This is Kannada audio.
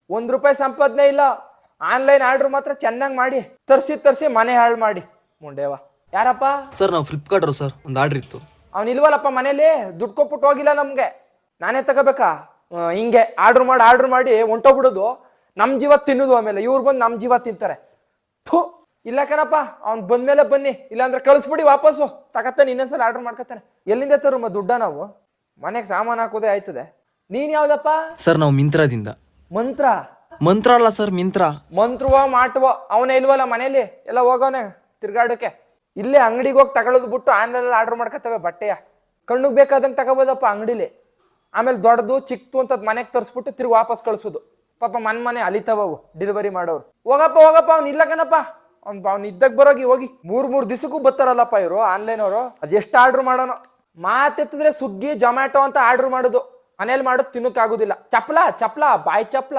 1 ರೂಪಾಯಿ ಸಂಪಾದನೆ ಇಲ್ಲ. ಆನ್ಲೈನ್ ಆರ್ಡರ್ ಮಾತ್ರ ಚೆನ್ನಾಗಿ ಮಾಡಿ ತರಿಸಿ ಮನೆ ಹಾಳು ಮಾಡಿ ಮುಂಡೇವ. ಯಾರಪ್ಪ? ಸರ್ ನಾವು ಫ್ಲಿಪ್ಕಾರ್ಟ್ರು ಸರ್, ಒಂದು ಆರ್ಡ್ರ್ ಇತ್ತು. ಅವ್ನು ಇಲ್ವಲ್ಲಪ್ಪ ಮನೇಲಿ, ದುಡ್ಡು ಕೊಟ್ಬಿಟ್ಟು ಹೋಗಿಲ್ಲ ನಮಗೆ. ನಾನೇ ತಗೋಬೇಕಾ? ಹಿಂಗೆ ಆರ್ಡ್ರ್ ಮಾಡಿ ಹೊಂಟೋಗ್ಬಿಡೋದು, ನಮ್ಮ ಜೀವ ತಿನ್ನೋದು. ಆಮೇಲೆ ಇವ್ರು ಬಂದು ನಮ್ಮ ಜೀವ ತಿಂತಾರೆ. ಥೂ, ಇಲ್ಲ ಕಣಪ್ಪ, ಅವ್ನು ಬಂದ್ಮೇಲೆ ಬನ್ನಿ, ಇಲ್ಲಾಂದ್ರೆ ಕಳಿಸ್ಬಿಡಿ ವಾಪಸ್ಸು. ತಗತ್ತಾನೆ, ಇನ್ನೊಂದ್ಸಲ ಆರ್ಡ್ರ್ ಮಾಡ್ಕೊತಾನೆ. ಎಲ್ಲಿಂದ ತರು ದುಡ್ಡ? ನಾವು ಮನೆಗೆ ಸಾಮಾನು ಹಾಕೋದೇ ಆಯ್ತದೆ. ನೀನ್ ಯಾವ್ದಪ್ಪ? ಸರ್ ನಾವು ಮಿಂತ್ರದಿಂದ. ಮಂತ್ರ ಅಲ್ಲ ಸರ್, ಮಂತ್ರವ ಮಾಟುವ. ಅವನೇ ಇಲ್ವಲ್ಲ ಮನೇಲಿ, ಎಲ್ಲ ಹೋಗೋನೆ ತಿರ್ಗಾಡೋಕೆ. ಇಲ್ಲೇ ಅಂಗಡಿಗೆ ಹೋಗಿ ತಗೊಳ್ಳೋದು ಬಿಟ್ಟು ಆನ್ಲೈನಲ್ಲಿ ಆರ್ಡರ್ ಮಾಡ್ಕೊತವೆ ಬಟ್ಟೆಯ. ಕಣ್ಣಿಗೆ ಬೇಕಾದಂಗೆ ತಗೋಬೋದಪ್ಪ ಅಂಗಡಿಲಿ. ಆಮೇಲೆ ದೊಡ್ಡದು ಚಿಕ್ಕದು ಅಂತ ಮನೆಗೆ ತರಿಸ್ಬಿಟ್ಟು ತಿರ್ಗಿ ವಾಪಸ್ ಕಳಿಸೋದು. ಪಾಪ ಮನೆ ಅಲಿತಾವವು ಡೆಲಿವರಿ ಮಾಡೋರು. ಹೋಗಪ್ಪ ಅವ್ನು ಇಲ್ಲ ಕಣಪ್ಪ, ಅವ್ನು ಇದ್ದಾಗ ಬರೋಗಿ ಹೋಗಿ. 3 ದಿವಸಕ್ಕೂ ಬರ್ತಾರಲ್ಲಪ್ಪ ಇವರು ಆನ್ಲೈನ್ ಅವರು. ಅದೆಷ್ಟು ಆರ್ಡ್ರ್ ಮಾಡೋನು. ಮಾತೆತ್ತಿದ್ರೆ ಸ್ವಿಗ್ಗಿ ಜೊಮ್ಯಾಟೊ ಅಂತ ಆರ್ಡ್ರ್ ಮಾಡೋದು. ಮನೇಲಿ ಮಾಡೋದು ತಿನ್ನೋಕ್ಕಾಗೋದಿಲ್ಲ. ಚಪ್ಲ ಬಾಯಿ ಚಪ್ಲ.